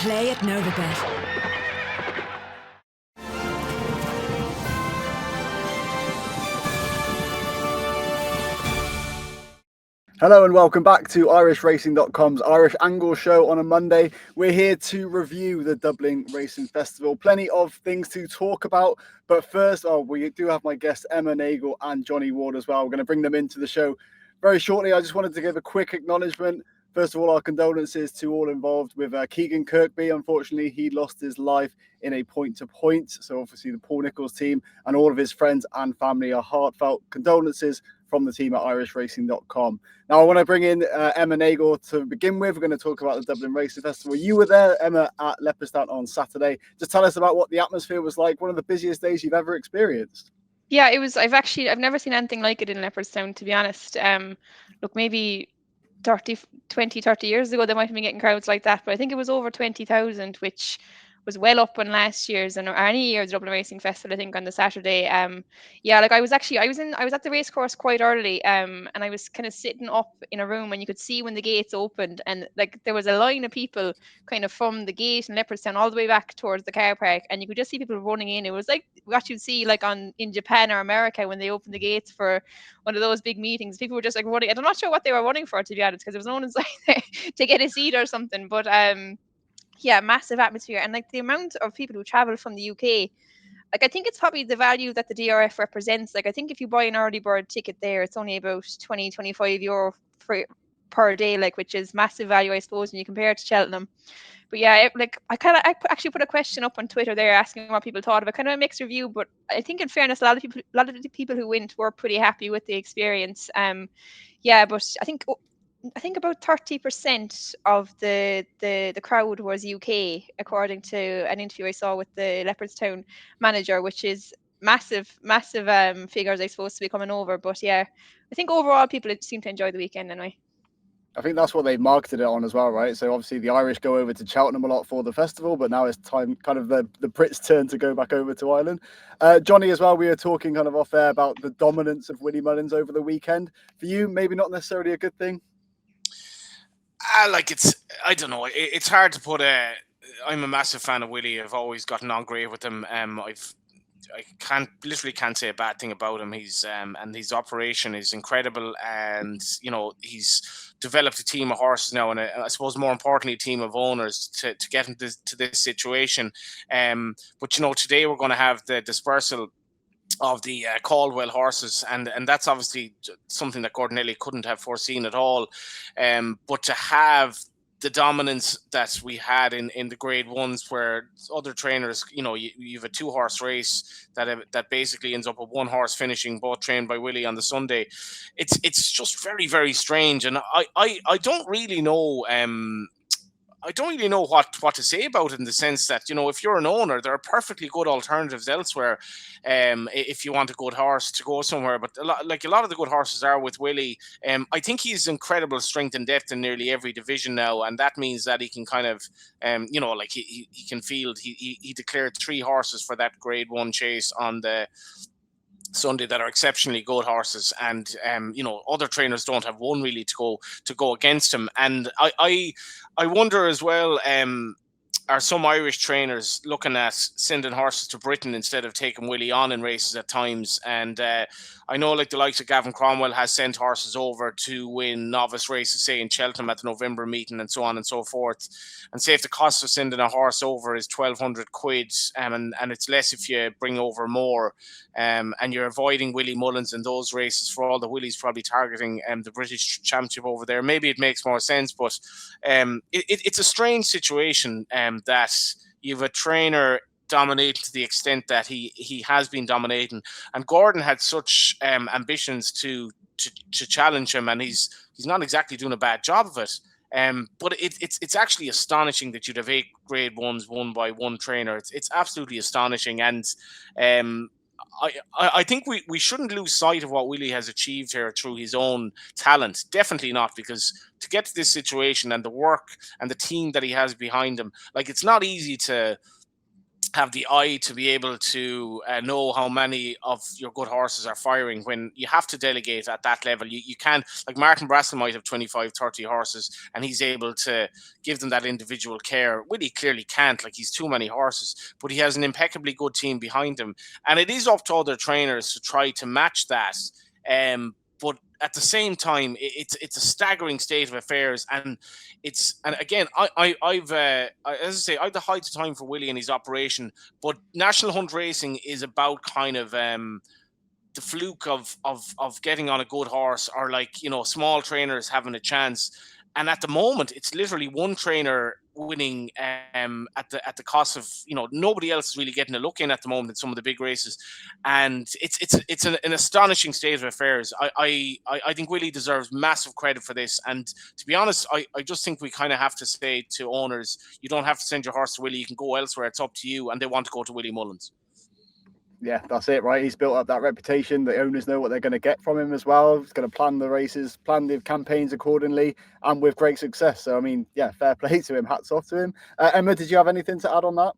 Play at Novibet. Hello and welcome back to IrishRacing.com's Irish Angle Show on a Monday. We're here to review the Dublin Racing Festival. Plenty of things to talk about, but first, we do have my guests Emma Nagle and Johnny Ward as well. We're going to bring them into the show very shortly. I just wanted to give a quick acknowledgement. First of all, our condolences to all involved with Keegan Kirkby. Unfortunately, he lost his life in a point-to-point. So obviously the Paul Nicholls team and all of his friends and family are heartfelt condolences from the team at IrishRacing.com. Now, I want to bring in Emma Nagle to begin with. We're going to talk about the Dublin Racing Festival. You were there, Emma, at Leopardstown on Saturday. Just tell us about what the atmosphere was like, one of the busiest days you've ever experienced. Yeah, it was. I've never seen anything like it in Leopardstown, to be honest. Look, maybe 30 years ago, they might have been getting crowds like that, but I think it was over 20,000, which was well up on last year's and any year's Dublin Racing Festival, I think, on the Saturday. Yeah, like I was at the race course quite early, and I was kind of sitting up in a room and you could see when the gates opened, and like there was a line of people kind of from the gate in Leopardstown all the way back towards the car park, and you could just see people running in. It was like what you'd see like in Japan or America when they open the gates for one of those big meetings. People were just like running. I'm not sure what they were running for, to be honest, because there was no one inside there to get a seat or something. But yeah, massive atmosphere, and like the amount of people who travel from the UK. Like I think it's probably the value that the DRF represents. Like I think if you buy an early bird ticket there, it's only about 20-25 euro per day, like, which is massive value, I suppose, when you compare it to Cheltenham. But yeah, I actually put a question up on Twitter there asking what people thought of it. Kind of a mixed review, but I think in fairness, a lot of the people who went were pretty happy with the experience. Yeah, but I think about 30% of the crowd was UK, according to an interview I saw with the Leopardstown manager, which is massive figures, I suppose, to be coming over. But yeah, I think overall people seem to enjoy the weekend anyway. I think that's what they've marketed it on as well, right? So obviously the Irish go over to Cheltenham a lot for the festival, but now it's time, kind of the Brits' turn to go back over to Ireland. Johnny, as well, we were talking kind of off air about the dominance of Willie Mullins over the weekend. For you, maybe not necessarily a good thing? I don't know. It's hard to put I'm a massive fan of Willie. I've always gotten on great with him. I can't say a bad thing about him. He's and his operation is incredible, and he's developed a team of horses now, and I suppose more importantly, a team of owners to get him to this situation. But today we're going to have the dispersal of the Caldwell horses, and that's obviously something that Gordonelli couldn't have foreseen at all. But to have the dominance that we had in the grade ones, where other trainers, you have a 2-horse race that basically ends up with 1 horse finishing, both trained by Willie on the Sunday. It's just very, very strange, and I don't really know. I don't really know what to say about it, in the sense that, if you're an owner, there are perfectly good alternatives elsewhere. If you want a good horse to go somewhere, but a lot of the good horses are with Willie. I think he's incredible strength and depth in nearly every division now, and that means that he can kind of, he can field. He declared 3 horses for that grade 1 chase on the Sunday that are exceptionally good horses, and other trainers don't have one really to go against him. And I wonder as well, are some Irish trainers looking at sending horses to Britain instead of taking Willie on in races at times? And I know, like, the likes of Gavin Cromwell has sent horses over to win novice races, say in Cheltenham at the November meeting, and so on and so forth. And say if the cost of sending a horse over is 1,200 quid, and it's less if you bring over more, and you're avoiding Willie Mullins in those races, for all the Willie's probably targeting the British Championship over there, maybe it makes more sense. But it's a strange situation, that you have a trainer dominating to the extent that he has been dominating, and Gordon had such ambitions to challenge him, and he's not exactly doing a bad job of it. But it's actually astonishing that you'd have 8 grade 1s won by one trainer. It's absolutely astonishing, and I think we shouldn't lose sight of what Willie has achieved here through his own talent. Definitely not, because to get to this situation and the work and the team that he has behind him, like, it's not easy to have the eye to be able to know how many of your good horses are firing. When you have to delegate at that level, you can't, like Martin Brassil might have 25, 30 horses and he's able to give them that individual care. Willie clearly can't, like he's too many horses, but he has an impeccably good team behind him. And it is up to other trainers to try to match that. But at the same time, it's a staggering state of affairs, and again, I've as I say, I've the height of time for Willie and his operation, but National Hunt Racing is about kind of the fluke of getting on a good horse, or like, you know, small trainers having a chance. And at the moment, it's literally one trainer winning at the cost of, you know, nobody else is really getting a look in at the moment in some of the big races, and it's an astonishing state of affairs. I think Willie deserves massive credit for this, and to be honest, I just think we kind of have to say to owners, you don't have to send your horse to Willie, you can go elsewhere, it's up to you, and they want to go to Willie Mullins. Yeah, that's it, right? He's built up that reputation. The owners know what they're going to get from him as well. He's going to plan the races, plan the campaigns accordingly, and with great success. So, I mean, yeah, fair play to him. Hats off to him. Emma, did you have anything to add on that?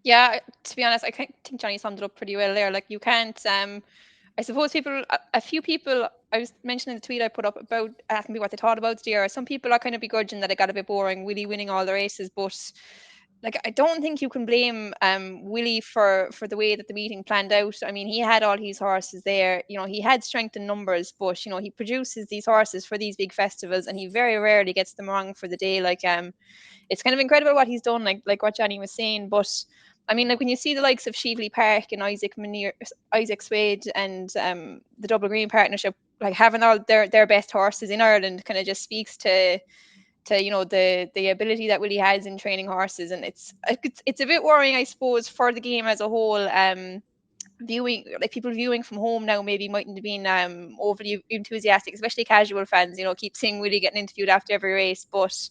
Yeah, to be honest, I think Johnny summed it up pretty well there. Like, you can't, I suppose a few people, I was mentioning the tweet I put up about asking me what they thought about the year. Some people are kind of begrudging that it got a bit boring, Willie winning all the races, but like, I don't think you can blame Willie for the way that the meeting planned out. I mean, he had all his horses there. You know, he had strength in numbers, but, you know, he produces these horses for these big festivals, and he very rarely gets them wrong for the day. Like, it's kind of incredible what he's done, like what Johnny was saying. But I mean, like, when you see the likes of Sheveley Park and Isaac Swade, and the Double Green partnership, like, having all their best horses in Ireland, kind of just speaks to you know, the ability that Willie has in training horses. And it's a bit worrying, I suppose, for the game as a whole. People viewing from home now maybe mightn't have been overly enthusiastic, especially casual fans. You know, keep seeing Willie getting interviewed after every race, but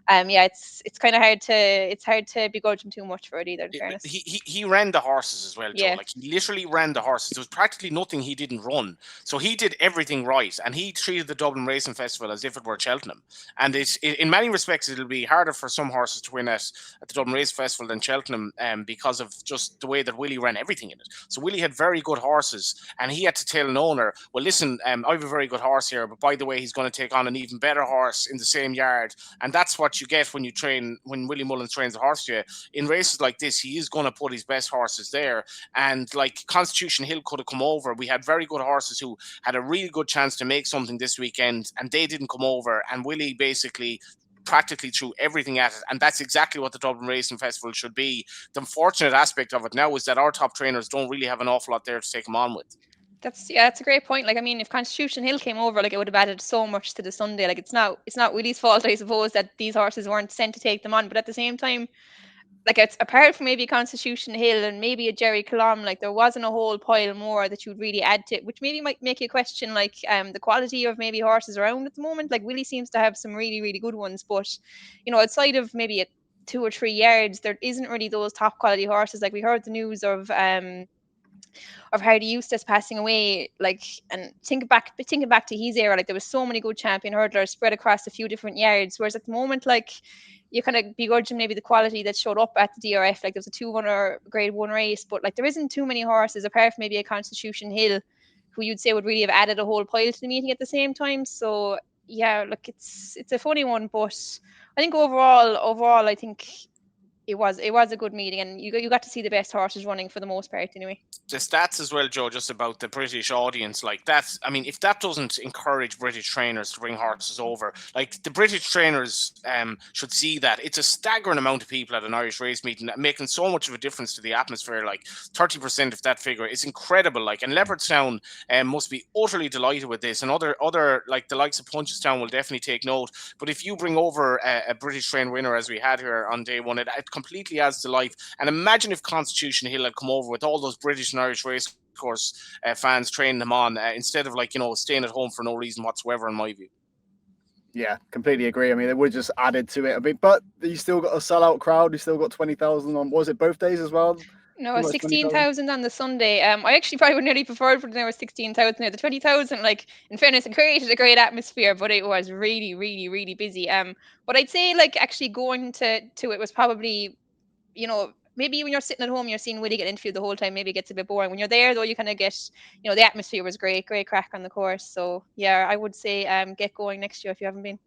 yeah, it's kind of hard to begrudge him too much for it either, in fairness. He ran the horses as well, Joe. Yeah. Like, he literally ran the horses. There was practically nothing he didn't run. So he did everything right, and he treated the Dublin Racing Festival as if it were Cheltenham. And in many respects, it'll be harder for some horses to win at the Dublin Racing Festival than Cheltenham, because of just the way that Willie ran everything in it. So Willie had very good horses, and he had to tell an owner, well, listen, I have a very good horse here, but by the way, he's going to take on an even better horse in the same yard. And that's what you get when Willie Mullins trains a horse. In races like this, he is going to put his best horses there. And like Constitution Hill could have come over. We had very good horses who had a really good chance to make something this weekend, and they didn't come over. And Willie basically practically threw everything at it, and that's exactly what the Dublin Racing Festival should be. The unfortunate aspect of it now is that our top trainers don't really have an awful lot there to take them on with. That's a great point. Like, I mean, if Constitution Hill came over, like, it would have added so much to the Sunday. Like, it's not Willie's fault, I suppose, that these horses weren't sent to take them on. But at the same time, like, it's apart from maybe Constitution Hill and maybe a Jerry Colomb, like, there wasn't a whole pile more that you'd really add to it, which maybe might make you question, like, the quality of maybe horses around at the moment. Like, Willie seems to have some really, really good ones, but, you know, outside of maybe 2 or 3 yards, there isn't really those top quality horses. Like, we heard the news of Hardy Eustace passing away, like, and thinking back to his era, like, there was so many good champion hurdlers spread across a few different yards, whereas at the moment, like, you kind of begrudging maybe the quality that showed up at the DRF. Like, there was a 2-1 grade 1 race, but like, there isn't too many horses apart from maybe a Constitution Hill who you'd say would really have added a whole pile to the meeting at the same time. So yeah, look, it's a funny one, but I think overall I think it was a good meeting, and you got to see the best horses running for the most part anyway. The stats as well, Joe, just about the British audience, like, that's, I mean, if that doesn't encourage British trainers to bring horses over, like, the British trainers should see that it's a staggering amount of people at an Irish race meeting, making so much of a difference to the atmosphere. Like 30% of that figure is incredible. Like, and Leopardstown must be utterly delighted with this, and other like the likes of Punchestown will definitely take note. But if you bring over a British train winner, as we had here on day one, it completely adds to life. And imagine if Constitution Hill had come over with all those British and Irish race course fans training them on, instead of, like, you know, staying at home for no reason whatsoever, in my view. Yeah, completely agree. I mean, it would just added to it a bit, but you still got a sellout crowd. You still got 20,000 on. Was it both days as well? No, 16,000 on the Sunday. I actually probably would nearly prefer for there was 16,000 there. The 20,000, like, in fairness, it created a great atmosphere, but it was really, really, really busy. But I'd say, like, actually going to it was probably, you know, maybe when you're sitting at home, you're seeing Willie get interviewed the whole time. Maybe it gets a bit boring. When you're there, though, you kind of get, the atmosphere was great crack on the course. So yeah, I would say get going next year if you haven't been.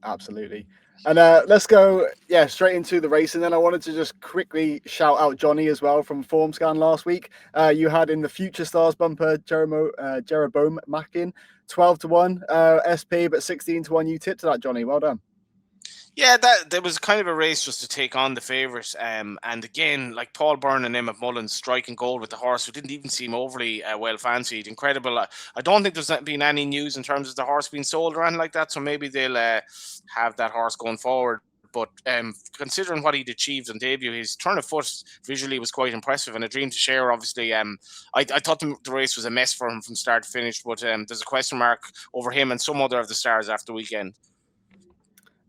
Absolutely. And let's go, straight into the race. And then I wanted to just quickly shout out Johnny as well from FormScan last week. You had in the Future Stars bumper Jeroboam Mackin, 12-1 SP, but 16-1 you tipped to that, Johnny. Well done. Yeah, that there was kind of a race just to take on the favourites. And again, like Paul Byrne and Emma Mullins striking gold with the horse, who didn't even seem overly well fancied. Incredible. I don't think there's been any news in terms of the horse being sold or anything like that. So maybe they'll have that horse going forward. But considering what he'd achieved on debut, his turn of foot visually was quite impressive, and a dream to share. Obviously, I thought the race was a mess for him from start to finish, but there's a question mark over him and some other of the stars after the weekend.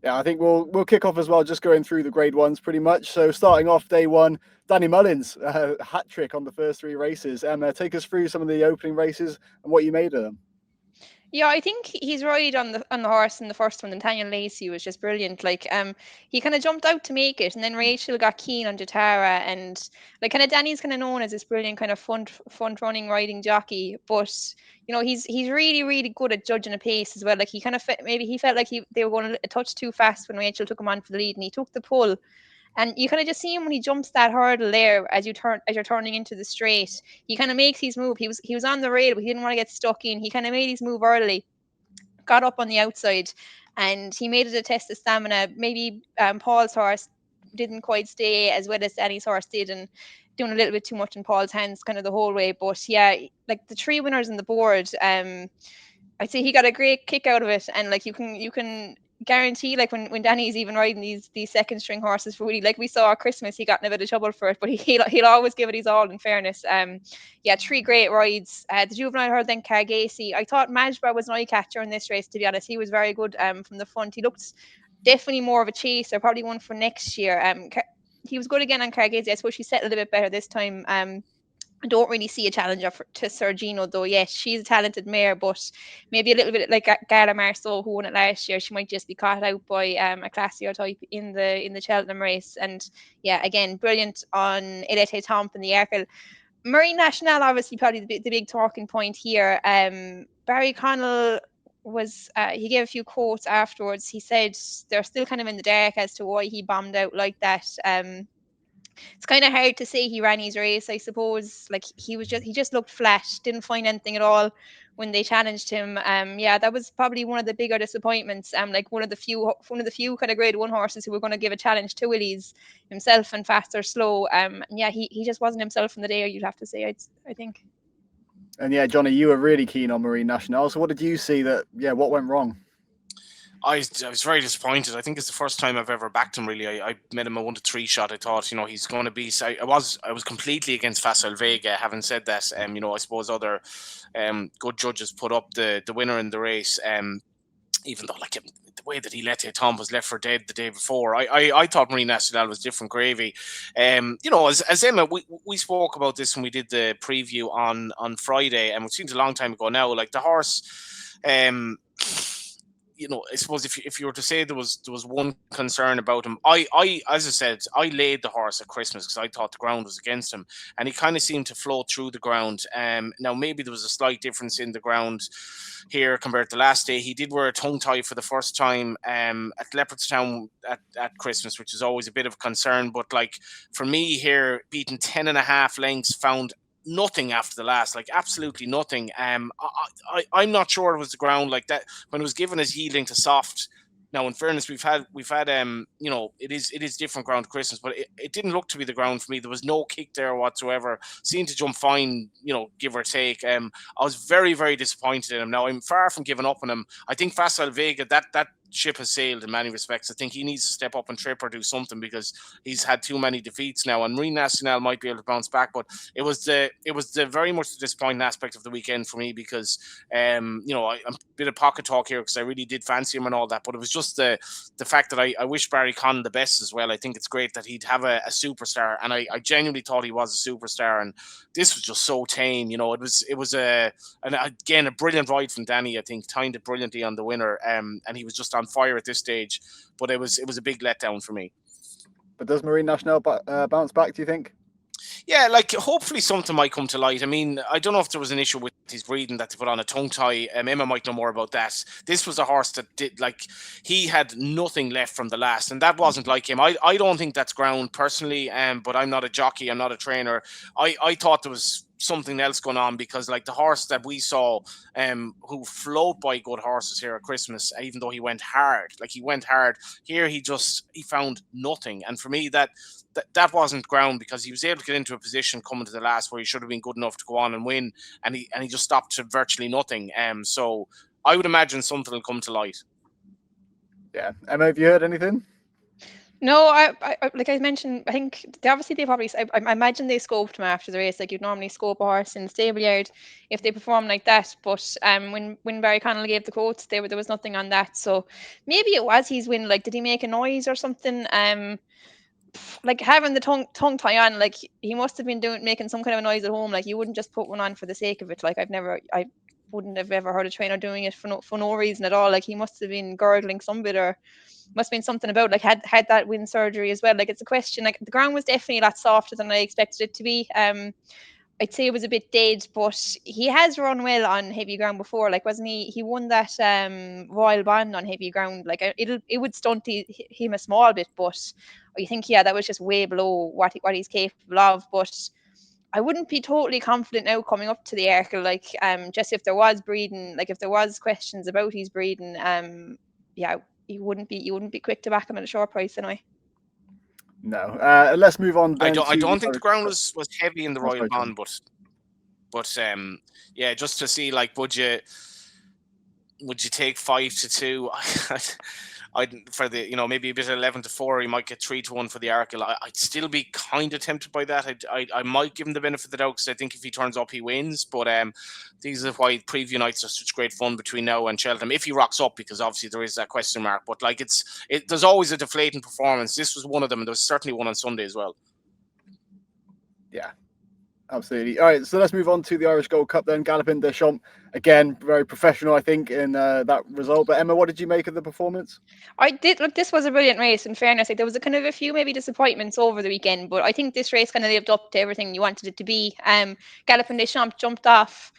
Yeah, I think we'll kick off as well, just going through the grade ones pretty much. So starting off day one, Danny Mullins, hat trick on the first three races. Take us through some of the opening races and what you made of them. Yeah, I think he's right on the horse in the first one. Nathaniel Lacey was just brilliant. Like, he kind of jumped out to make it, and then Rachel got keen on Jatara, and like kind of Danny's kind of known as this brilliant kind of front running riding jockey. But he's really really good at judging a pace as well. Like he kind of maybe he felt like they were going a touch too fast when Rachel took him on for the lead, and he took the pull. And you kind of just see him when he jumps that hurdle there as you're turning into the straight. He kind of makes his move. He was on the rail, but he didn't want to get stuck in. He kind of made his move early, got up on the outside, and he made it a test of stamina. Maybe Paul's horse didn't quite stay as well as Danny's horse did, and doing a little bit too much in Paul's hands kind of the whole way. But yeah, like the three winners on the board, I'd say he got a great kick out of it. And like you can guarantee, like when Danny's even riding these second string horses for Willie, like we saw at Christmas, he got in a bit of trouble for it, but he'll always give it his all, in fairness. Yeah, three great rides. The juvenile herd, then Cargacey. I thought Majbra was an eye catcher in this race, to be honest. He was very good from the front. He looked definitely more of a chaser, probably one for next year. He was good again on Cargacey. I suppose she settled a bit better this time. I don't really see a challenger to Sergino, though. Yes, she's a talented mare, but maybe a little bit like Gala Marceau, who won it last year. She might just be caught out by a classier type in the Cheltenham race. And yeah, again, brilliant on Elete Tomp in the Arkle. Marine National, obviously, probably the big talking point here. Barry Connell was he gave a few quotes afterwards. He said they're still kind of in the dark as to why he bombed out like that. It's kind of hard to say he ran his race, I suppose. Like he just looked flat, didn't find anything at all when they challenged him. Yeah, that was probably one of the bigger disappointments. Like one of the few kind of grade one horses who were going to give a challenge to Willie's himself and fast or slow. And yeah, he just wasn't himself in the day, you'd have to say, I think. And yeah, Johnny, you were really keen on Marine National. So what did you see what went wrong? I was very disappointed. I think it's the first time I've ever backed him, really. I made him a 1-3 shot. I thought, he's going to be... I was completely against Facile Vega. Having said that, I suppose other good judges put up the winner in the race, even though, like, the way that he let Tom was left for dead the day before. I thought Marine National was different gravy. As Emma, we spoke about this when we did the preview on Friday, and it seems a long time ago now. Like, the horse... I suppose if you were to say there was one concern about him, I as I said, I laid the horse at Christmas because I thought the ground was against him, and he kind of seemed to flow through the ground. Now maybe there was a slight difference in the ground here compared to last day. He did wear a tongue tie for the first time at Leopardstown at Christmas, which is always a bit of a concern. But like for me here, beating 10.5 lengths, found nothing after the last, like absolutely nothing. I'm not sure it was the ground like that when it was given as yielding to soft. Now, in fairness, we've had it is different ground to Christmas, but it didn't look to be the ground for me. There was no kick there whatsoever. Seemed to jump fine, give or take. I was very, very disappointed in him. Now, I'm far from giving up on him. I think Facile Vega, that ship has sailed in many respects. I think he needs to step up and trip or do something because he's had too many defeats now. And Marine National might be able to bounce back, but it was the very much the disappointing aspect of the weekend for me because I'm a bit of pocket talk here because I really did fancy him and all that, but it was just the fact that I wish Barry Conn the best as well. I think it's great that he'd have a superstar, and I genuinely thought he was a superstar, and this was just so tame. It was a brilliant ride from Danny. I think timed it brilliantly on the winner, and he was just on fire at this stage, but it was a big letdown for me. But does Marine Nationale bounce back, do you think? Yeah, like hopefully something might come to light. I mean, I don't know if there was an issue with his breeding that they put on a tongue tie. Emma might know more about that. This was a horse that did, like, he had nothing left from the last, and that wasn't like him. I don't think that's ground personally, but I'm not a jockey, I'm not a trainer. I thought there was something else going on, because like the horse that we saw who float by good horses here at Christmas, even though he went hard, here he found nothing. And for me, that wasn't ground, because he was able to get into a position coming to the last where he should have been good enough to go on and win, and he just stopped to virtually nothing. So I would imagine something will come to light. Yeah, Emma, have you heard anything? No, I like I mentioned, I think they probably, I imagine they scoped him after the race, like you'd normally scope a horse in the stable yard if they perform like that. But when Barry Connell gave the quotes, there was nothing on that. So maybe it was his win. Like, did he make a noise or something? Like having the tongue tie on, like he must have been making some kind of a noise at home. Like you wouldn't just put one on for the sake of it. Like I wouldn't have ever heard a trainer doing it for no reason at all. Like he must have been gurgling some bit, or must have been something about, like, had that wind surgery as well. Like it's a question. Like the ground was definitely a lot softer than I expected it to be. I'd say it was a bit dead, but he has run well on heavy ground before. Like, wasn't he? He won that Royal Bond on heavy ground. Like, it would stunt him a small bit, but I think, yeah, that was just way below what he's capable of. But I wouldn't be totally confident now coming up to the Arkle. Like, just if there was breeding, like if there was questions about his breeding, yeah, you wouldn't be quick to back him at a short price anyway. No. Let's move on. I Then don't think the ground was heavy in the Royal Bond, but yeah, just to see, like, would you take 5-2? For the, maybe a bit of 11-4, he might get 3-1 for the Arkle. I'd still be kind of tempted by that. I might give him the benefit of the doubt, because I think if he turns up, he wins. But these are why preview nights are such great fun between now and Cheltenham, if he rocks up, because obviously there is that question mark. But like there's always a deflating performance. This was one of them, and there was certainly one on Sunday as well. Yeah. Absolutely. All right, so let's move on to the Irish Gold Cup then. Galopin Des Champs, again, very professional, I think, in that result. But Emma, what did you make of the performance? I did. Look, this was a brilliant race, in fairness. Like, there was a kind of a few maybe disappointments over the weekend, but I think this race kind of lived up to everything you wanted it to be. Galopin Des Champs jumped off,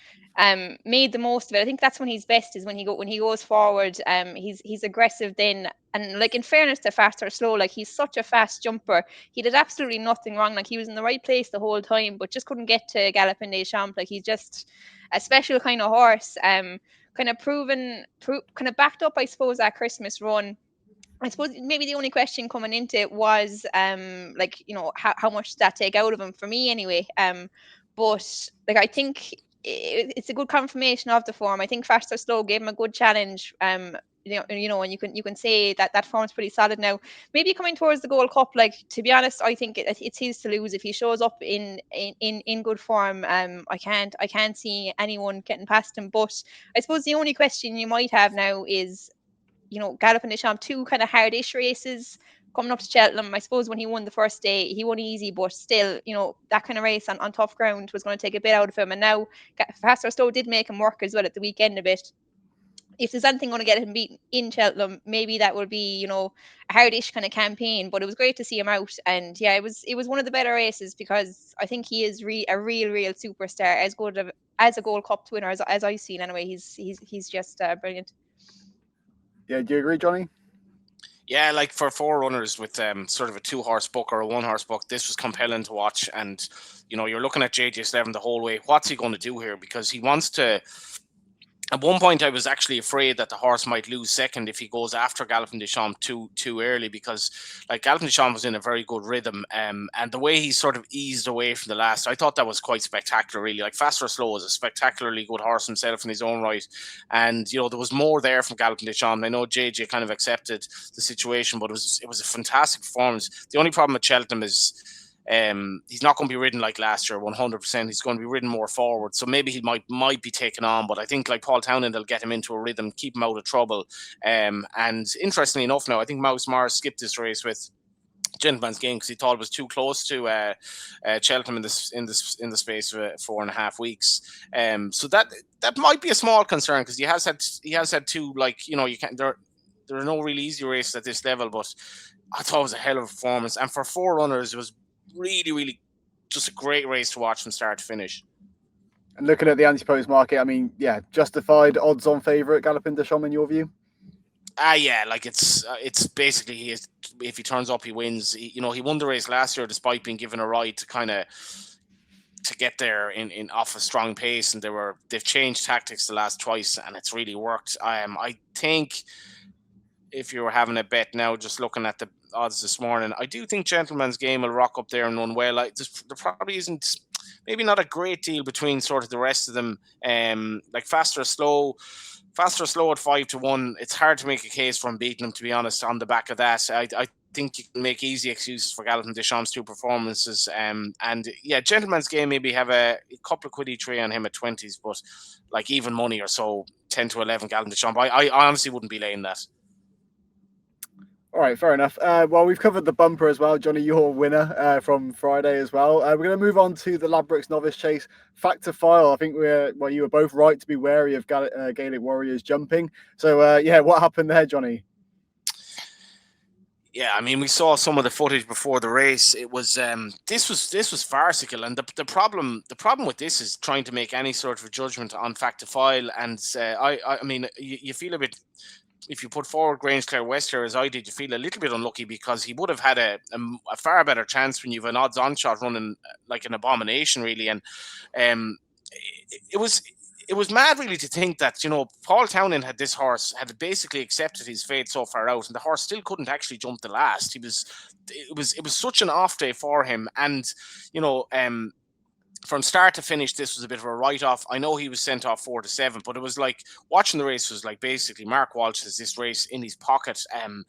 made the most of it. I think that's when he's best, is when he goes forward. He's aggressive then, and like, in fairness to Fast or Slow, like he's such a fast jumper. He did absolutely nothing wrong. Like, he was in the right place the whole time, but just couldn't get to Galopin Des Champs. Like, he's just a special kind of horse. Kind of backed up, I suppose, that Christmas run. I suppose maybe the only question coming into it was, like, how much did that take out of him, for me anyway. But like, I think it's a good confirmation of the form. I think Fast or Slow gave him a good challenge. And you can say that form's pretty solid now. Maybe coming towards the Gold Cup, like, to be honest, I think it's his to lose if he shows up in good form. I can't see anyone getting past him. But I suppose the only question you might have now is, Galopin Des Champs, two kind of hardish races coming up to Cheltenham. I suppose when he won the first day, he won easy, but still, that kind of race on tough ground was going to take a bit out of him. And now Fast or Slow did make him work as well at the weekend a bit. If there's anything going to get him beaten in Cheltenham, maybe that would be, a hardish kind of campaign. But it was great to see him out. And yeah, it was one of the better races, because I think he is a real superstar, as good as a Gold Cup winner as I've seen anyway. He's just brilliant. Yeah, do you agree, Johnny? Yeah, like for 4 runners with sort of a 2-horse book or a 1-horse book, this was compelling to watch. And, you're looking at JJ Slevin the whole way. What's he going to do here? Because he wants to... At one point, I was actually afraid that the horse might lose second if he goes after Galopin Des Champs too early, because like Galopin Des Champs was in a very good rhythm, and the way he sort of eased away from the last, I thought that was quite spectacular, really. Like, Fast or Slow is a spectacularly good horse himself in his own right, and there was more there from Galopin Des Champs. I know JJ kind of accepted the situation, but it was a fantastic performance. The only problem with Cheltenham is, he's not going to be ridden like last year 100%. He's going to be ridden more forward, so maybe he might be taken on, but I think, like Paul Townend, will get him into a rhythm, keep him out of trouble. And interestingly enough, now I think Mouse Mars skipped this race with Gentleman's Game because he thought it was too close to Cheltenham in the space of 4.5 weeks. So that might be a small concern, because he has had two, like, you can't, there are no really easy races at this level, but I thought it was a hell of a performance. And for 4 runners, it was really, really just a great race to watch from start to finish. And looking at the anti-post market, I mean, yeah, justified odds-on favourite Galopin Des Champs in your view? Yeah, like it's basically if he turns up, he wins. He won the race last year despite being given a ride to get there in off a strong pace, and they've changed tactics the last twice, and it's really worked. I think if you were having a bet now, just looking at the odds this morning, I do think Gentleman's Game will rock up there and run well. There probably isn't, maybe not a great deal between sort of the rest of them. Like Faster or Slow at 5-1. It's hard to make a case for him beating them, to be honest. On the back of that, I think you can make easy excuses for Galopin Des Champs' 2 performances. And yeah, Gentleman's Game maybe have a couple of quid each way on him at 20s, but like even money or so, 10 to 11 Galopin Des Champs. I honestly wouldn't be laying that. All right, fair enough. Well, we've covered the bumper as well. Johnny, your winner from Friday as well. We're going to move on to the Ladbrokes Novice Chase. Factor File, I think you were both right to be wary of Gaelic Warriors jumping. So, yeah, what happened there, Johnny? Yeah, I mean, we saw some of the footage before the race. It was this was farcical, and the problem with this is trying to make any sort of judgment on Factor File. And I mean, you feel a bit. If you put forward Grangeclare West here as I did, you feel a little bit unlucky because he would have had a far better chance when you've an odds-on shot running like an abomination, really. And it was mad, really, to think that Paul Townend had basically accepted his fate so far out, and the horse still couldn't actually jump the last. It was such an off day for him, and from start to finish, this was a bit of a write-off. I know he was sent off 4-7, but it was like watching the race was like basically Mark Walsh has this race in his pocket. And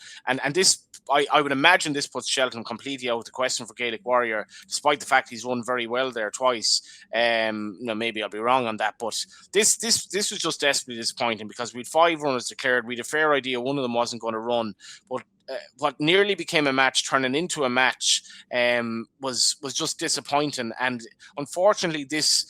this, I would imagine this puts Shelton completely out of the question for Gaelic Warrior, despite the fact he's run very well there twice. Maybe I'll be wrong on that, but this was just desperately disappointing because we'd 5 runners declared. We'd a fair idea one of them wasn't going to run, but what nearly became a match turning into a match was just disappointing. And unfortunately, this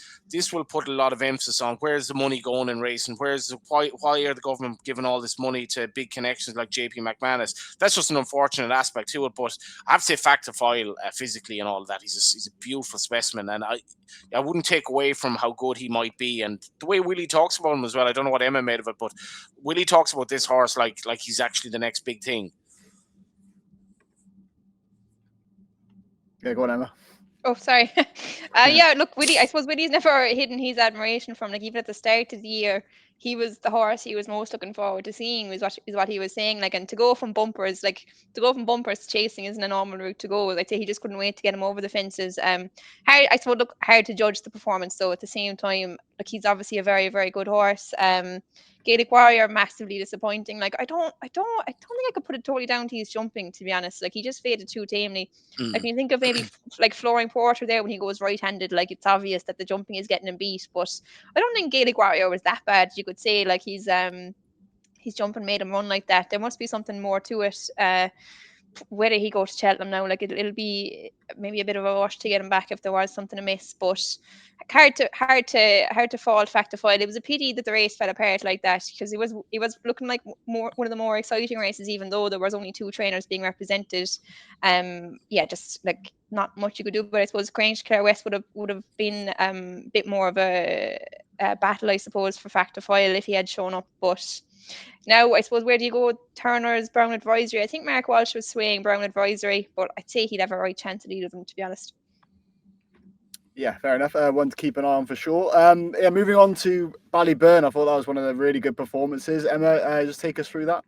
will put a lot of emphasis on where's the money going in racing, why are the government giving all this money to big connections like JP McManus. That's just an unfortunate aspect to it. But I have to say, Factor File physically and all of that, he's a beautiful specimen, and I wouldn't take away from how good he might be. And the way Willie talks about him as well, I don't know what Emma made of it, but Willie talks about this horse like he's actually the next big thing. Yeah, go on, Emma. Oh, sorry. Yeah, look, Willie, I suppose Willie's never hidden his admiration from, like, even at the start of the year, he was the horse he was most looking forward to seeing, is what he was saying. Like, and to go from bumpers to chasing isn't a normal route to go. I'd say he just couldn't wait to get him over the fences. Hard to judge the performance though at the same time. Like, he's obviously a very, very good horse. Gaelic Warrior, massively disappointing. Like, I don't think I could put it totally down to his jumping, to be honest. Like, he just faded too tamely. Like, when you think of maybe like Flooring Porter there when he goes right-handed, like, it's obvious that the jumping is getting him beat. But I don't think Gaelic Warrior was that bad. You could say, like, his jumping made him run like that. There must be something more to it. Whether he goes to Cheltenham now, like, it'll be maybe a bit of a rush to get him back if there was something amiss. But hard to fault Factor File. It was a pity that the race fell apart like that, because it was looking like one of the more exciting races, even though there was only 2 trainers being represented. Just like not much you could do. But I suppose Grangeclare West would have been a bit more of a battle, I suppose, for Factor File if he had shown up. But now, I suppose, where do you go? Turner's Brown Advisory. I think Mark Walsh was swaying Brown Advisory, but I'd say he'd have a right chance at either of them, to be honest. Yeah, fair enough. One to keep an eye on for sure. Moving on to Ballyburn. I thought that was one of the really good performances. Emma, just take us through that.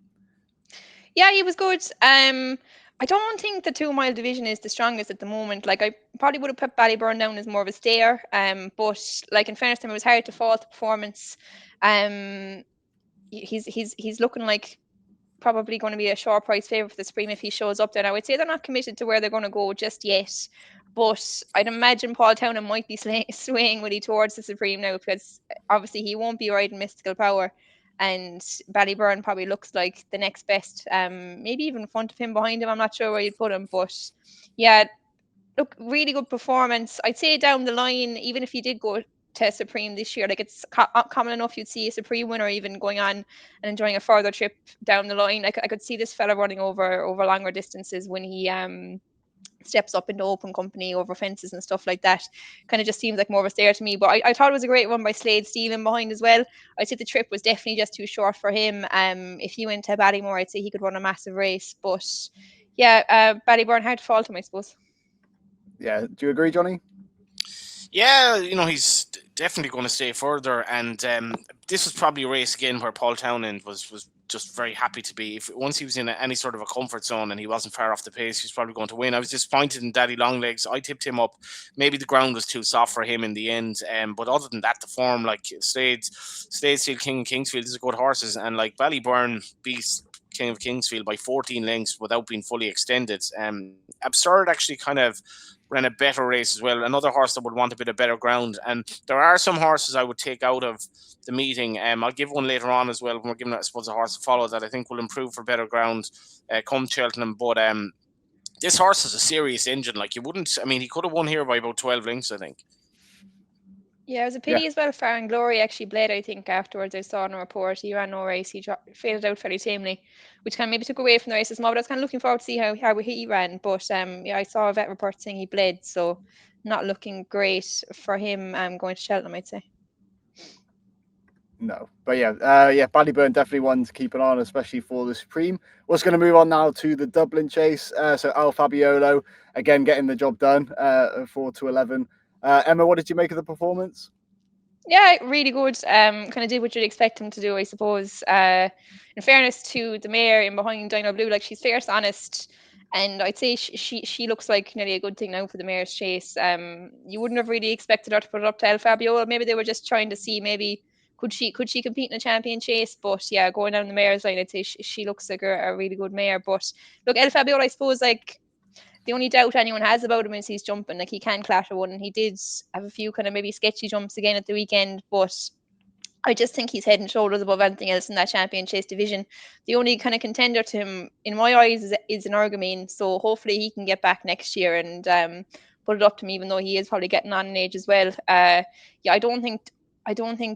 Yeah, he was good. I don't think the 2 mile division is the strongest at the moment. Like, I probably would have put Ballyburn down as more of a stayer. But like, in fairness to him, it was hard to fault the performance. He's looking like probably going to be a short price favourite for the Supreme if he shows up there. Now, I would say they're not committed to where they're going to go just yet, but I'd imagine Paul Townend might be swaying Willie towards the Supreme now, because obviously he won't be riding Mystical Power, and Ballyburn probably looks like the next best, maybe even in front of him, behind him. I'm not sure where you'd put him, but yeah, look, really good performance. I'd say down the line, even if he did go to Supreme this year. Like, it's common enough you'd see a Supreme winner even going on and enjoying a further trip down the line. I could see this fella running over longer distances when he steps up into open company over fences and stuff like that. Kind of just seems like more of a stare to me. But I thought it was a great run by Slade Stephen behind as well. I'd say the trip was definitely just too short for him. If he went to Ballymore, I'd say he could run a massive race. But yeah, Ballyburn, hard to fault him, I suppose. Yeah, do you agree, Johnny? Yeah, he's definitely going to stay further, and this was probably a race again where Paul Townend was just very happy to be. Once he was in any sort of a comfort zone and he wasn't far off the pace, he was probably going to win. I was disappointed in Daddy Longlegs. I tipped him up. Maybe the ground was too soft for him in the end. But other than that, the form, like Slade Steel King and Kingsfield, these are good horses, and like Ballyburn beats King of Kingsfield by 14 lengths without being fully extended. Absurd actually kind of ran a better race as well. Another horse that would want a bit of better ground. And there are some horses I would take out of the meeting. I'll give one later on as well when we're giving, I suppose, a horse to follow that I think will improve for better ground come Cheltenham. But this horse is a serious engine. Like, you wouldn't, I mean, he could have won here by about 12 lengths, I think. Yeah, it was a pity as well. Far and Glory actually bled, I think, afterwards. I saw in a report he ran no race. He faded out fairly tamely, which kind of maybe took away from the race as well. But I was kind of looking forward to see how he ran. But yeah, I saw a vet report saying he bled, so not looking great for him going to Cheltenham, I'd say. No, but yeah, Ballyburn definitely one to keep an eye on, especially for the Supreme. We're going to move on now to the Dublin Chase. So Al Fabiolo again getting the job done, 4-11. Emma, what did you make of the performance? Yeah, really good. Kind of did what you'd expect him to do, I suppose. In fairness to the mare in behind Dino Blue, like, she's fierce, honest, and I'd say she looks like nearly a good thing now for the mare's chase. You wouldn't have really expected her to put it up to El Fabiola. Maybe they were just trying to see maybe could she compete in a champion chase. But yeah, going down the mare's line, I'd say she looks like a really good mare. But look, El Fabiola, I suppose, like, the only doubt anyone has about him is he's jumping. Like, he can clatter one, and he did have a few kind of maybe sketchy jumps again at the weekend, but I just think he's head and shoulders above anything else in that champion chase division. The only kind of contender to him, in my eyes, is an Argamine. So hopefully he can get back next year and put it up to him, even though he is probably getting on in age as well. Yeah, I don't think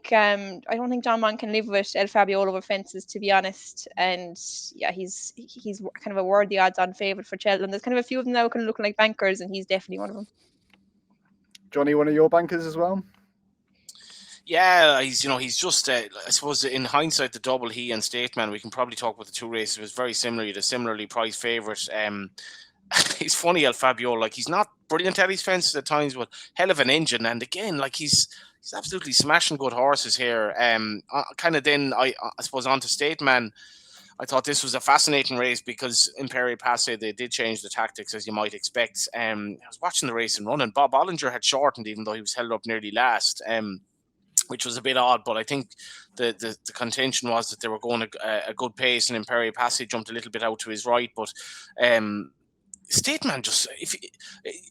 John Mon can live with El Fabiola over fences, to be honest. And yeah, he's kind of a worthy odds-on favourite for Cheltenham. There's kind of a few of them now kind of looking like bankers, and he's definitely one of them. Johnny, one of your bankers as well? Yeah, he's just I suppose in hindsight, the double he and Stateman, we can probably talk about the two races, was very similar. The similarly priced favourite. He's funny, El Fabio. Like, he's not brilliant at his fences at times, but hell of an engine. And again, like, he's absolutely smashing good horses here. Kind of then I suppose onto Stateman. I thought this was a fascinating race because in Perry Passe they did change the tactics, as you might expect. I was watching the race and running. Bob Ollinger had shortened, even though he was held up nearly last. Which was a bit odd, but I think the contention was that they were going a good pace, and Imperi Passi jumped a little bit out to his right, but Stateman just,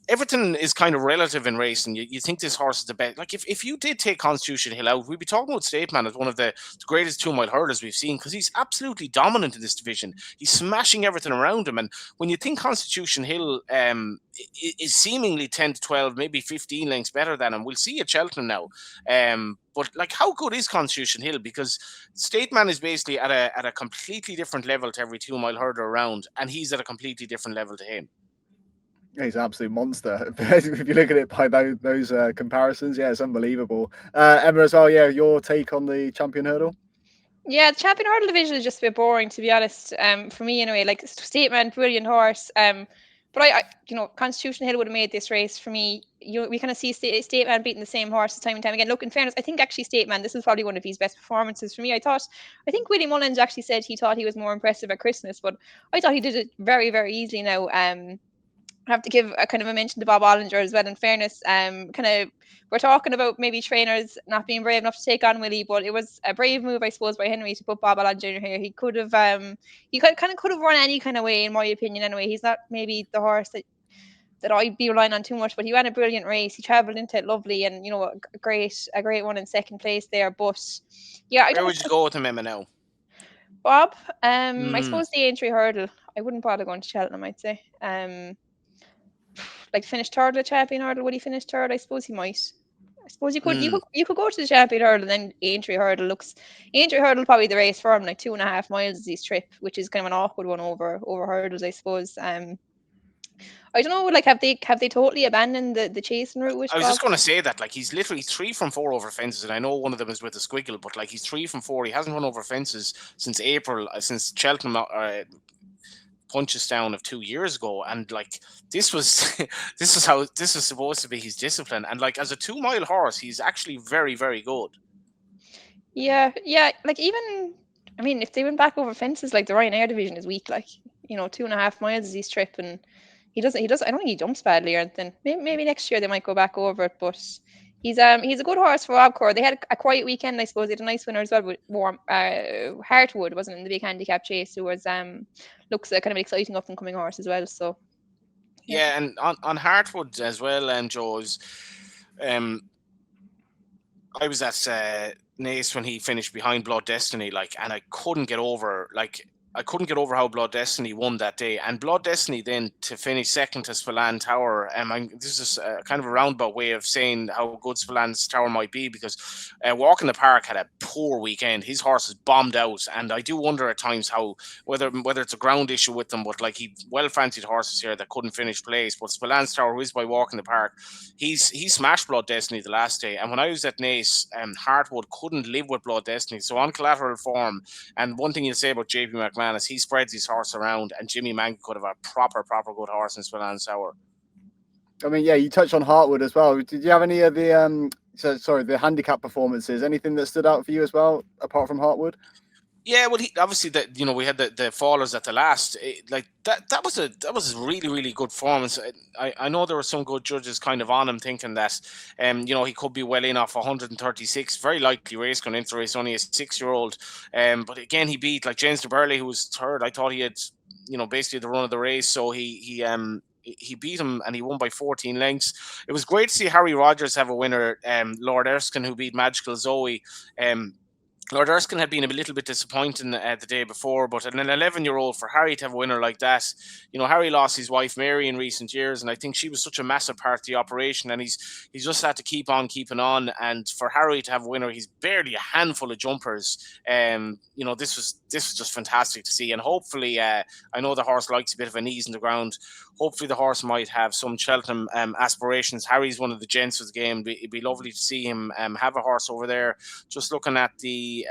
everything is kind of relative in racing. You think this horse is the best. Like, if you did take Constitution Hill out, we'd be talking about Stateman as one of the greatest 2 mile hurdlers we've seen, because he's absolutely dominant in this division. He's smashing everything around him, and when you think Constitution Hill is seemingly 10 to 12, maybe 15 lengths better than him, we'll see at Cheltenham now. But like, how good is Constitution Hill? Because Stateman is basically at a completely different level to every 2 mile hurdler around, and he's at a completely different level to him. Yeah, he's an absolute monster. If you look at it by those comparisons, yeah, it's unbelievable. Emma as well, yeah, your take on the champion hurdle? Yeah, the champion hurdle division is just a bit boring, to be honest. For me, anyway. Like, Stateman, brilliant horse. But I Constitution Hill would have made this race for me. We kind of see Stateman beating the same horses time and time again. Look, in fairness, I think actually Stateman, this was probably one of his best performances for me. I think Willie Mullins actually said he thought he was more impressive at Christmas, but I thought he did it very, very easily now. I have to give a kind of a mention to Bob Ollinger as well. In fairness, we're talking about maybe trainers not being brave enough to take on Willie, but it was a brave move, I suppose, by Henry to put Bob Ollinger here. He could have, run any kind of way, in my opinion. Anyway, he's not maybe the horse that I'd be relying on too much, but he ran a brilliant race. He travelled into it lovely, and a great one in second place there. But yeah, where would you go with him, Emma, now? Bob, I suppose the entry hurdle. I wouldn't bother going to Cheltenham, I'd say. Like, finish third at champion hurdle. Would he finish third? I suppose he might. suppose you could go to the Champion Hurdle and then Aintree Hurdle. Aintree Hurdle probably the race for him, like 2.5 miles is his trip, which is kind of an awkward one over hurdles, I suppose. I don't know, like have they totally abandoned the chasing route with I was Bob? just going to say that, like, he's literally 3 from 4 over fences, and I know one of them is with a squiggle, but like he's 3 from 4. He hasn't run over fences since April, since Cheltenham Punchestown of 2 years ago, and like this was this was supposed to be his discipline, and like as a 2-mile horse, he's actually very, very good. Yeah, like even, I mean, if they went back over fences, like the Ryanair division is weak, like, 2.5 miles is his trip, and he doesn't. I don't think he jumps badly or anything. Maybe next year they might go back over it, but he's a good horse for Obcor. They had a quiet weekend, I suppose. They had a nice winner as well with Hartwood, wasn't it, in the big handicap chase, who was looks a kind of an exciting up and coming horse as well. So yeah, and on Hartwood as well, Joe's. I was at Naas when he finished behind Blood Destiny, like, and I couldn't get over how Blood Destiny won that day, and Blood Destiny then to finish second to Spillane Tower. This is kind of a roundabout way of saying how good Spillane's Tower might be, because Walk in the Park had a poor weekend. His horse is bombed out, and I do wonder at times how whether it's a ground issue with them, but like he well fancied horses here that couldn't finish place. But Spillane's Tower, who is by Walk in the Park, he smashed Blood Destiny the last day, and when I was at Naas, Hartwood couldn't live with Blood Destiny, so on collateral form. And one thing you'll say about JP McMahon is he spreads his horse around, and Jimmy Mangan could have a proper good horse in Spillane's Tower. I mean, yeah, you touched on Hartwood as well. Did you have any of the the handicap performances? Anything that stood out for you as well, apart from Hartwood? Yeah, well, obviously we had the fallers at the last. That was a really, really good performance. I know there were some good judges kind of on him, thinking that he could be well in off 136. Very likely race going into the race, only a 6-year-old. But again, he beat like James de Burley, who was third. I thought he had basically the run of the race, so he beat him and he won by 14 lengths. It was great to see Harry Rogers have a winner. Lord Erskine, who beat Magical Zoe. Lord Erskine had been a little bit disappointing the day before, but an 11-year-old for Harry to have a winner like that, Harry lost his wife Mary in recent years, and I think she was such a massive part of the operation, and he's just had to keep on keeping on. And for Harry to have a winner, he's barely a handful of jumpers. This was just fantastic to see, and hopefully, I know the horse likes a bit of a knees in the ground. Hopefully, the horse might have some Cheltenham aspirations. Harry's one of the gents of the game. It'd be lovely to see him have a horse over there. Just looking at the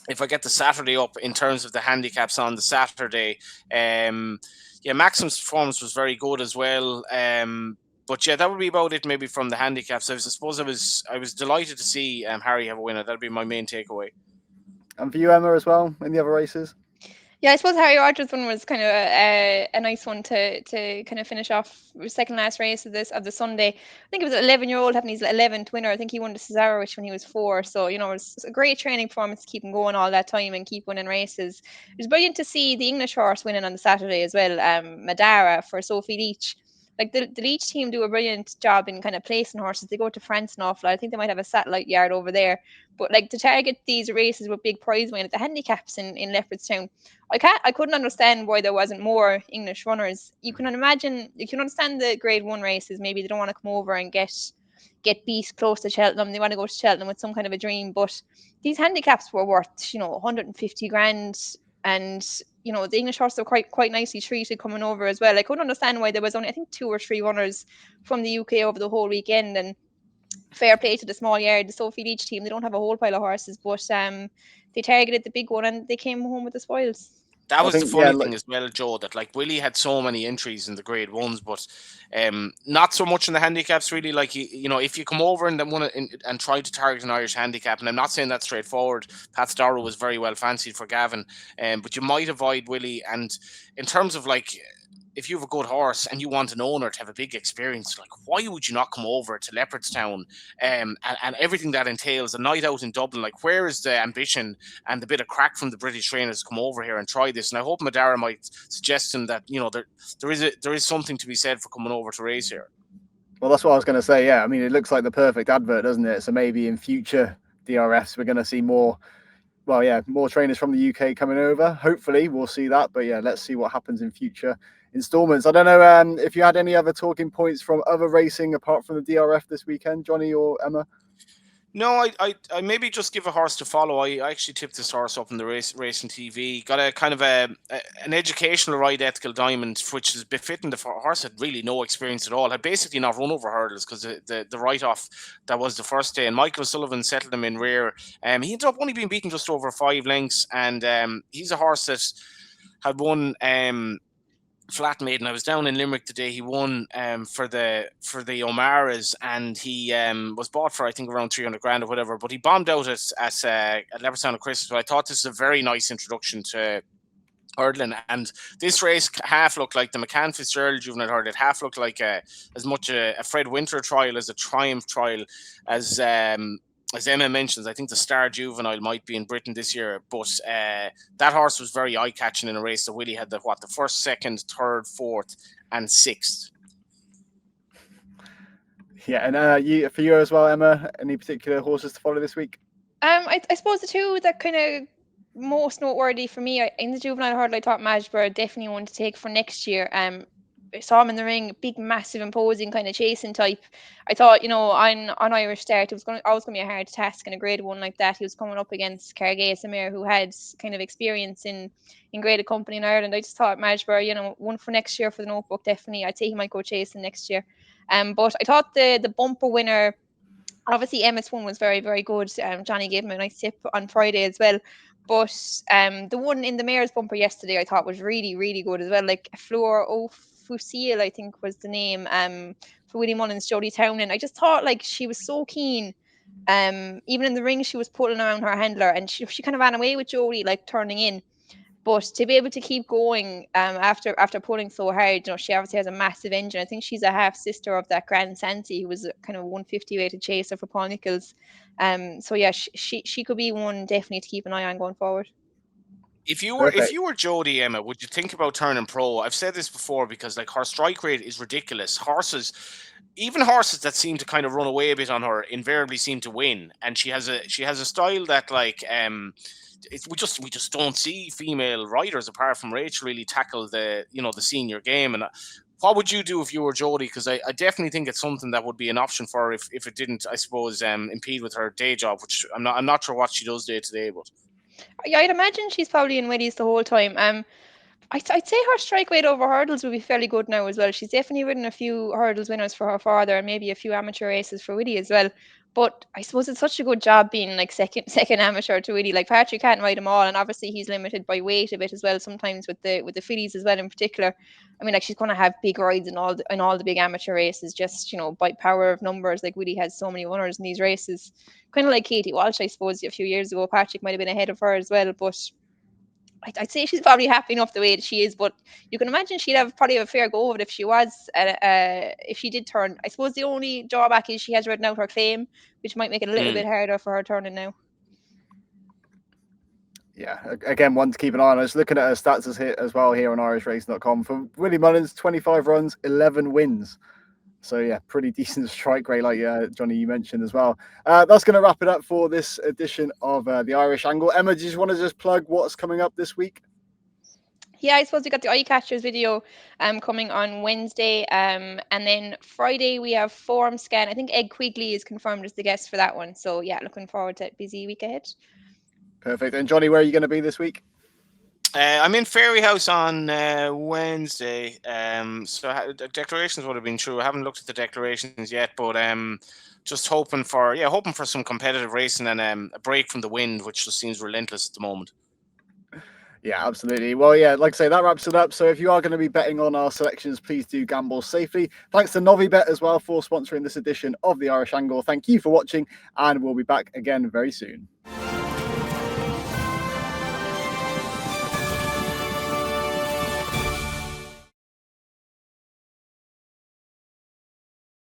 if I get the Saturday up in terms of the handicaps on the Saturday, Maxim's performance was very good as well. But yeah, that would be about it maybe from the handicaps. I suppose I was delighted to see Harry have a winner. That'd be my main takeaway. And for you, Emma, as well, in the other races? Yeah, I suppose Harry Rogers one was kind of a nice one to kind of finish off the second last race of the Sunday. I think it was an 11-year-old having his 11th winner. I think he won the Cesarewitch when he was 4. So, it was a great training performance to keep him going all that time and keep winning races. It was brilliant to see the English horse winning on the Saturday as well, Madara for Sophie Leach. Like the Leach team do a brilliant job in kind of placing horses. They go to France an awful lot. I think they might have a satellite yard over there. But like to target these races with big prize money at the handicaps in Leopardstown, I couldn't understand why there wasn't more English runners. You can understand the Grade 1 races. Maybe they don't want to come over and get beat close to Cheltenham. They want to go to Cheltenham with some kind of a dream. But these handicaps were worth 150 grand. And the English horses were quite nicely treated coming over as well. I couldn't understand why there was only, I think, 2 or 3 runners from the UK over the whole weekend. And fair play to the small yard, the Sophie Leach team. They don't have a whole pile of horses, but they targeted the big one and they came home with the spoils. That was the funny thing as well, Joe, that like Willie had so many entries in the Grade 1s, but not so much in the handicaps really. Like, if you come over and then and try to target an Irish handicap, and I'm not saying that's straightforward. Pat Storrow was very well fancied for Gavin, but you might avoid Willie. And in terms of like, if you have a good horse and you want an owner to have a big experience, like why would you not come over to Leopardstown and everything that entails, a night out in Dublin? Like, where is the ambition and the bit of crack from the British trainers to come over here and try this? And I hope Madara might suggest him that there is something to be said for coming over to race here. Well, that's what I was going to say. Yeah, I mean, it looks like the perfect advert, doesn't it? So maybe in future DRFs we're going to see more. Well, yeah, more trainers from the UK coming over. Hopefully we'll see that. But yeah, let's see what happens in future installments. I don't know if you had any other talking points from other racing apart from the DRF this weekend, Johnny or Emma. No, I maybe just give a horse to follow. I actually tipped this horse up in the racing TV. Got a kind of an educational ride, Ethical Diamond, which is befitting. The horse had really no experience at all. Had basically not run over hurdles because the write off that was the first day. And Michael Sullivan settled him in rear. He ended up only being beaten just over 5 lengths, and he's a horse that had won. Flat Maiden. I was down in Limerick today. He won for the O'Maras, and he was bought for I think around 300 grand or whatever. But he bombed out at Leopardstown at Christmas. But I thought this is a very nice introduction to hurdling, and this race half looked like the McCann Fitzgerald Juvenile Hurdle. It half looked like as much a Fred Winter trial as a Triumph trial, as Emma mentions. I think the Star Juvenile might be in Britain this year, but that horse was very eye-catching in a race that Willie had the first, second, third, fourth, and sixth. Yeah, and for you as well, Emma, any particular horses to follow this week? I suppose the two that kind of most noteworthy for me in the Juvenile Hurdle, I thought Majbur definitely one to take for next year. I saw him in the ring, big, massive, imposing kind of chasing type. I thought, on Irish Start, it was always going to be a hard task in a grade one like that. He was coming up against Cargay Samir, who had kind of experience in graded company in Ireland. I just thought Majbur, one for next year for the notebook, definitely. I'd say he might go chasing next year. But I thought the bumper winner, obviously Emmett's one was very, very good. Johnny gave him a nice tip on Friday as well. But the one in the mayor's bumper yesterday, I thought was really, really good as well. Like Fleur O'Fusil, I think was the name, for Willie Mullins, Jodie Townend. I just thought like she was so keen. Even in the ring, she was pulling around her handler, and she kind of ran away with Jodie, like turning in. But to be able to keep going after pulling so hard, she obviously has a massive engine. I think she's a half sister of that Grand Santi, who was a kind of 150 weighted chaser for Paul Nichols. So yeah, she could be one definitely to keep an eye on going forward. If you were Jodie, Emma, would you think about turning pro? I've said this before because like her strike rate is ridiculous. Even horses that seem to kind of run away a bit on her invariably seem to win, and she has a style that like we just don't see female riders apart from Rachel really tackle the senior game. And what would you do if you were Jodie? Because I definitely think it's something that would be an option for her if it didn't, I suppose, impede with her day job, which I'm not sure what she does day to day, but yeah, I'd imagine she's probably in Weddies the whole time. I'd say her strike rate over hurdles would be fairly good now as well. She's definitely ridden a few hurdles winners for her father and maybe a few amateur races for Willie as well. But I suppose it's such a good job being like second amateur to Willie. Like Patrick can't ride them all, and obviously he's limited by weight a bit as well. Sometimes with the fillies as well in particular. I mean, like she's going to have big rides in all the big amateur races, just by power of numbers. Like Willie has so many runners in these races, kind of like Katie Walsh, I suppose. A few years ago, Patrick might have been ahead of her as well, but I'd say she's probably happy enough the way that she is, but you can imagine she'd probably have a fair go of it if she was, if she did turn. I suppose the only drawback is she has written out her claim, which might make it a little bit harder for her turning now. Yeah, again, one to keep an eye on. I was looking at her stats as well here on IrishRacing.com. For Willie Mullins, 25 runs, 11 wins. So yeah, pretty decent strike rate, like Johnny, you mentioned as well. That's going to wrap it up for this edition of the Irish Angle. Emma, do you just want to just plug what's coming up this week? Yeah, I suppose we got the Eye Catchers video coming on Wednesday, and then Friday we have Form Scan. I think Ed Quigley is confirmed as the guest for that one. So yeah, looking forward to a busy week ahead. Perfect. And Johnny, where are you going to be this week? I'm in Fairy House on Wednesday. So declarations would have been true. I haven't looked at the declarations yet, but just hoping for some competitive racing and a break from the wind, which just seems relentless at the moment. Yeah, absolutely. Well, yeah, like I say, that wraps it up. So if you are going to be betting on our selections, please do gamble safely. Thanks to Novibet as well for sponsoring this edition of the Irish Angle. Thank you for watching, and we'll be back again very soon.